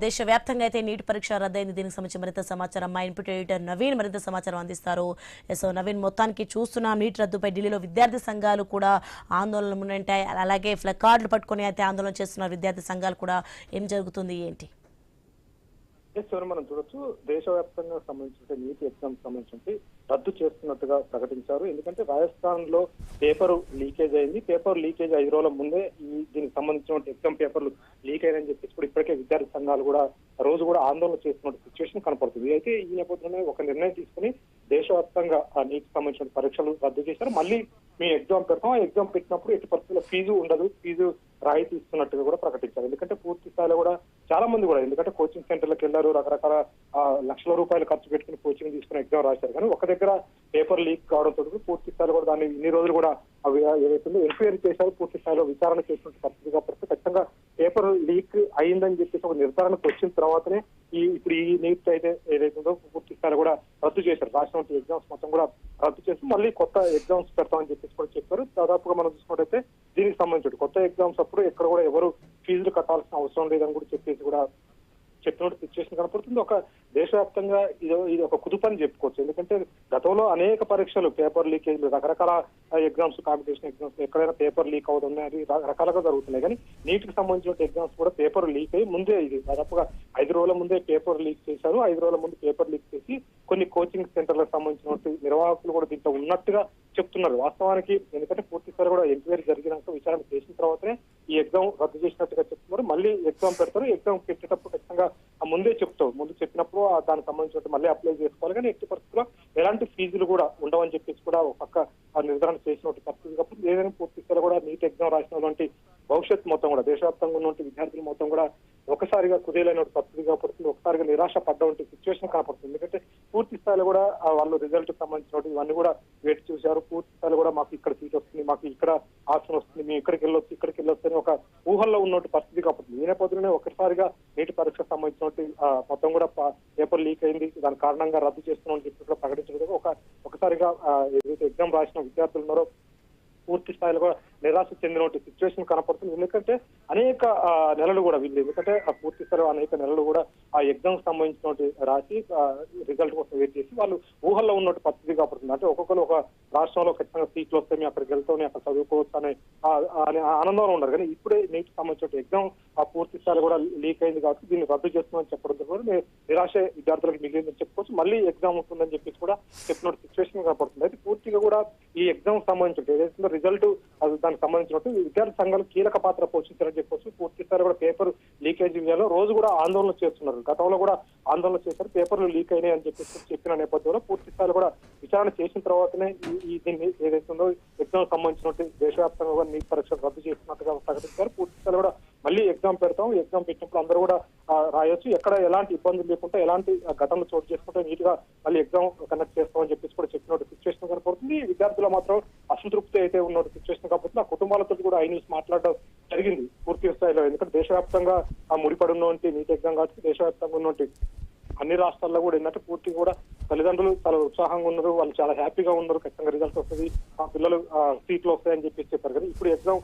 దేశవ్యాప్తంగా అయితే నీట్ పరీక్ష రద్దయింది. దీనికి సంబంధించి మరింత సమాచారం మా ఇన్పుట్ ఎడిటర్ నవీన్ మరింత సమాచారం అందిస్తారు. నవీన్, మొత్తానికి చూస్తున్నాం నీట్ రద్దుపై ఢిల్లీలో విద్యార్థి సంఘాలు కూడా ఆందోళనలు ఉంటాయి. అలాగే ఫ్లకార్డులు పట్టుకొని అయితే ఆందోళన చేస్తున్నారు విద్యార్థి సంఘాలు కూడా. ఏం జరుగుతుంది ఏంటి? మనం చూడొచ్చు, దేశవ్యాప్తంగా సంబంధించిన నీట్ ఎగ్జామ్ సంబంధించి రద్దు చేస్తున్నట్టుగా ప్రకటించారు. ఎందుకంటే రాజస్థాన్ లో పేపర్ లీకేజ్ అయింది. పేపర్ లీకేజ్ 5 రోజుల ముందే దీనికి సంబంధించిన ఎగ్జామ్ పేపర్లు లీక్ అయ్యాయని చెప్పేసి కూడా ఇప్పటికే విద్యార్థి సంఘాలు కూడా రోజు కూడా ఆందోళన చేస్తున్న సిచ్యువేషన్ కనపడుతుంది. అయితే ఈ నేపథ్యంలో ఒక నిర్ణయం తీసుకుని దేశవ్యాప్తంగా ఆ నీటికి సంబంధించిన పరీక్షలు రద్దు చేశారు. మళ్ళీ మీ ఎగ్జామ్ పెడతాం, ఆ ఎగ్జామ్ పెట్టినప్పుడు ఎట్టి పరిస్థితుల్లో ఫీజు ఉండదు, ఫీజు రాయితీ ఇస్తున్నట్టుగా కూడా ప్రకటించారు. ఎందుకంటే పూర్తి స్థాయిలో కూడా చాలా మంది కూడా, ఎందుకంటే కోచింగ్ సెంటర్లకు వెళ్లారు, రకరకాల లక్షల రూపాయలు ఖర్చు పెట్టుకుని కోచింగ్ తీసుకుని ఎగ్జామ్ రాశారు. కానీ ఒక దగ్గర పేపర్ లీక్ కావడంతో పూర్తి స్థాయిలో కూడా దాన్ని ఇన్ని రోజులు కూడా అవి ఏదైతుందో ఎంక్వైరీ చేశారు, పూర్తి స్థాయిలో విచారణ చేసినట్టు పరిస్థితి కాబట్టి ఖచ్చితంగా పేపర్ లీక్ అయిందని చెప్పేసి ఒక నిర్ధారణకు వచ్చిన తర్వాతనే ఇప్పుడు ఈ నీట్ అయితే ఏదైతుందో పూర్తి స్థాయిలో కూడా రద్దు చేశారు. రాసిన ఎగ్జామ్స్ మొత్తం కూడా రద్దు చేసి మళ్ళీ కొత్త ఎగ్జామ్స్ పెడతామని చెప్పేసి కూడా చెప్పారు. దాదాపుగా మనం చూసుకున్నట్టయితే దీనికి సంబంధించి కొత్త ఎగ్జామ్స్ అప్పుడు ఎక్కడ కూడా ఎవరు ఫీజులు కట్టాల్సిన అవసరం లేదని కూడా చెప్పేసి కూడా చెప్పినట్టు సిచ్యువేషన్ కనపడుతుంది. ఒక దేశవ్యాప్తంగా ఇది ఒక కుదుపని చెప్పుకోవచ్చు. ఎందుకంటే గతంలో అనేక పరీక్షలు పేపర్ లీకేజ్లు, రకరకాల ఎగ్జామ్స్, కాంపిటీషన్ ఎగ్జామ్స్ ఎక్కడైనా పేపర్ లీక్ అవుతుంది, అది రకాలుగా జరుగుతున్నాయి. కానీ నీటికి సంబంధించిన ఎగ్జామ్స్ కూడా పేపర్ లీక్ అయ్యి ముందే ఇది దాదాపుగా 5 రోజుల ముందే పేపర్ లీక్ చేశారు. 5 రోజుల ముందు పేపర్ లీక్ చేసి కొన్ని కోచింగ్ సెంటర్లకు సంబంధించిన నిర్వాహకులు కూడా దీంట్లో ఉన్నట్టుగా చెప్తున్నారు. వాస్తవానికి ఎందుకంటే పూర్తి స్థాయి కూడా ఎంక్వైరీ జరిగినాక విచారణ చేసిన తర్వాతనే ఈ ఎగ్జామ్ రద్దు చేసినట్టుగా చెప్తున్నారు. మళ్ళీ ఎగ్జామ్ పెడతారు, ఎగ్జామ్ పెట్టేటప్పుడు ఖచ్చితంగా ముందే చెప్తావు, ముందు చెప్పినప్పుడు దానికి సంబంధించిన మళ్ళీ అప్లై చేసుకోవాలి. కానీ ఎట్టి పరిస్థితుల్లో ఎలాంటి ఫీజులు కూడా ఉండవని చెప్పేసి కూడా ఒక పక్క నిర్ధారణ చేసినట్టు పరిస్థితి కాబట్టి ఏదైనా పూర్తి స్థాయిలో కూడా నీట్ ఎగ్జామ్ రాసినటువంటి భవిష్యత్తు మొత్తం కూడా దేశవ్యాప్తంగా ఉన్నటువంటి విద్యార్థులు మొత్తం కూడా ఒకసారిగా కుదేలైన పరిస్థితి కనపడుతుంది, ఒకసారిగా నిరాశ పడ్డ సిచ్యువేషన్ కనపడుతుంది. ఎందుకంటే పూర్తి స్థాయిలో కూడా వాళ్ళు రిజల్ట్ సంబంధించిన ఇవన్నీ కూడా వేచి చూశారు. పూర్తి స్థాయిలో కూడా మాకు ఇక్కడ సీట్ వస్తుంది, మాకు ఇక్కడ ఆప్షన్ వస్తుంది, మేము ఇక్కడికి వెళ్ళొచ్చు అని ఒక ఊహల్లో ఉన్నట్టు పరిస్థితి కనపడుతుంది. ఈ నేపథ్యంలోనే ఒకసారిగా నీటి పరీక్షకు సంబంధించిన మొత్తం కూడా పేపర్ లీక్ అయింది, దాని కారణంగా రద్దు చేస్తున్నామని చెప్పి కూడా ప్రకటించడం ఒకసారిగా ఏదైతే ఎగ్జామ్ రాసిన విద్యార్థులు ఉన్నారో పూర్తి స్థాయిలో కూడా నిరాశ చెందిన సిచ్యువేషన్ కనపడుతుంది. ఎందుకంటే అనేక నెలలు కూడా వీళ్ళు ఎందుకంటే పూర్తి స్థాయిలో అనేక నెలలు కూడా ఆ ఎగ్జామ్ సంబంధించిన రాసి రిజల్ట్ కోసం వెయిట్ చేసి వాళ్ళు ఊహల్లో ఉన్నట్టు పరిస్థితి కనపడుతుంది. అంటే ఒక్కొక్కరు ఒక రాష్ట్రంలో ఖచ్చితంగా సీట్లు వస్తే మేము అక్కడికి వెళ్తాం, అక్కడ చదువుకోవచ్చు అనే ఆనందంలో ఉన్నారు. కానీ ఇప్పుడే నీటికి సంబంధించిన ఎగ్జామ్ పూర్తి స్థాయిలో కూడా లీక్ అయింది కాబట్టి దీన్ని రద్దు చేస్తున్నామని చెప్పడంతో కూడా నిరాశ విద్యార్థులకు మిగిలిందని చెప్పుకోవచ్చు. మళ్ళీ ఎగ్జామ్ ఉంటుందని చెప్పేసి కూడా చెప్పినట్టు సిచ్యువేషన్ కనపడుతుంది. అయితే పూర్తిగా కూడా ఈ ఎగ్జామ్ సంబంధించిన ఏదైతే రిజల్ట్ దానికి సంబంధించినట్టు విద్యార్థి సంఘాలు కీలక పాత్ర పోషించారని చెప్పొచ్చు. పూర్తి స్థాయిలో కూడా పేపర్ లీకేజ్ విషయంలో రోజు కూడా ఆందోళన చేస్తున్నారు. గతంలో కూడా ఆందోళన చేశారు, పేపర్లు లీక్ అయినాయి అని చెప్పేసి చెప్పిన నేపథ్యంలో పూర్తి స్థాయిలో కూడా విచారణ చేసిన తర్వాతనే దీన్ని ఏదైతుందో ఎగ్జామ్ సంబంధించినట్టు దేశవ్యాప్తంగా నీట్ పరీక్షలు రద్దు చేసినట్టుగా ప్రకటించారు. పూర్తి స్థాయిలో కూడా మళ్ళీ ఎగ్జామ్ పెడతాం, ఎగ్జామ్ పెట్టినప్పుడు అందరూ కూడా రాయొచ్చు, ఎక్కడ ఎలాంటి ఇబ్బందులు లేకుండా ఎలాంటి ఘటనలు చోటు చేసుకుంటే నీట్ గా మళ్ళీ ఎగ్జామ్ కండక్ట్ చేస్తామని చెప్పేసి కూడా చెప్పినట్టు సిచ్యువేషన్ కనపడుతుంది. విద్యార్థులు మాత్రం అసంతృప్తి అయితే ఉన్న సిచ్యువేషన్ కాబట్టి ఆ కుటుంబాలతో కూడా న్యూస్ మాట్లాడడం జరిగింది పూర్తి స్థాయిలో. ఎందుకంటే దేశవ్యాప్తంగా ముడిపడి ఉన్నటువంటి నీట్ ఎగ్జామ్ కాబట్టి దేశవ్యాప్తంగా ఉన్నటువంటి అన్ని రాష్ట్రాల్లో కూడా ఏంటంటే పూర్తిగా కూడా తల్లిదండ్రులు చాలా ఉత్సాహంగా ఉన్నారు, వాళ్ళు చాలా హ్యాపీగా ఉన్నారు, ఖచ్చితంగా రిజల్ట్ వస్తుంది, ఆ పిల్లలు సీట్లు వస్తాయని చెప్పేసి చెప్పారు. కదా ఇప్పుడు ఎగ్జామ్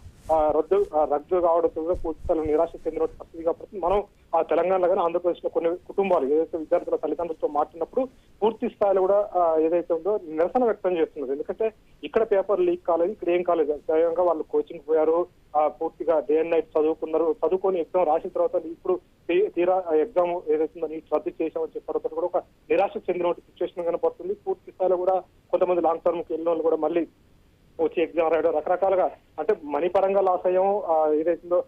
రద్దు కావడంతో పూర్తి నిరాశ చెందిన పరిస్థితి కాబట్టి మనం ఆ తెలంగాణలో కానీ ఆంధ్రప్రదేశ్ లో కొన్ని కుటుంబాలు ఏదైతే విద్యార్థుల తల్లిదండ్రులతో మాట్లాడినప్పుడు పూర్తి స్థాయిలో కూడా ఏదైతే ఉందో నిరసన వ్యక్తం చేస్తున్నారు. ఎందుకంటే ఇక్కడ పేపర్ లీక్ కాలేదు, ఇక్కడ ఏం కాలేదు, స్వయంగా వాళ్ళు కోచింగ్ పోయారు, పూర్తిగా డే అండ్ నైట్ చదువుకొని ఎగ్జామ్ రాసిన తర్వాత ఇప్పుడు తీరా ఎగ్జామ్ ఏదైతుందో నీట్ రద్దు చేసామని చెప్పడంతో కూడా ఒక నిరాశ చెందిన సిచ్యువేషన్ కనపడుతుంది. పూర్తి స్థాయిలో కూడా కొంతమంది లాంగ్ టర్మ్ కి వెళ్ళిన వాళ్ళు కూడా మళ్ళీ వచ్చి ఎగ్జామ్ రాయడం రకరకాలుగా అంటే మనీ పరంగా లాస్ అయ్యాము, ఏదైతుందో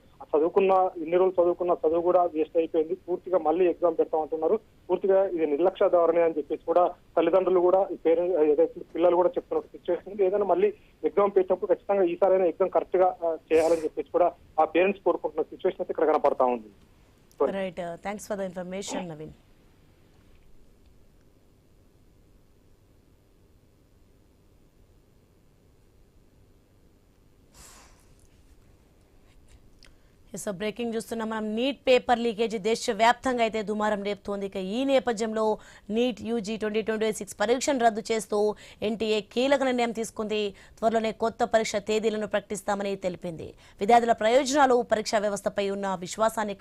ఇన్ని రోజులు చదువుకున్న చదువు కూడా వేస్ట్ అయిపోయింది, పూర్తిగా మళ్ళీ ఎగ్జామ్ పెడతామంటున్నారు. పూర్తిగా ఇది నిర్లక్ష్య ధోరణి అని చెప్పేసి కూడా తల్లిదండ్రులు కూడా ఈ పేరెంట్స్ ఏదైతే పిల్లలు కూడా చెప్తున్న సిచ్యువేషన్ ఏదైనా మళ్ళీ ఎగ్జామ్ పెట్టినప్పుడు ఖచ్చితంగా ఈసారైనా ఎగ్జామ్ కరెక్ట్ గా చేయాలని చెప్పేసి కూడా ఆ పేరెంట్స్ కోరుకుంటున్న సిచ్యువేషన్ అయితే ఇక్కడ కనపడతా ఉంది. Right, thanks for the information Naveen. Breaking చూస్తున్నాం మనం. నీట్ పేపర్ లీకేజీ దేశవ్యాప్తంగా అయితే దుమారం రేపుతోంది. ఇక ఈ నేపథ్యంలో నీట్ యూజీ 2026 పరీక్షను రద్దు చేస్తూ ఎన్టీఏ కీలక నిర్ణయం తీసుకుంది. త్వరలోనే కొత్త పరీక్ష తేదీలను ప్రకటిస్తామని తెలిపింది. విద్యార్థుల ప్రయోజనాలు, పరీక్షా వ్యవస్థపై ఉన్న విశ్వాసాన్ని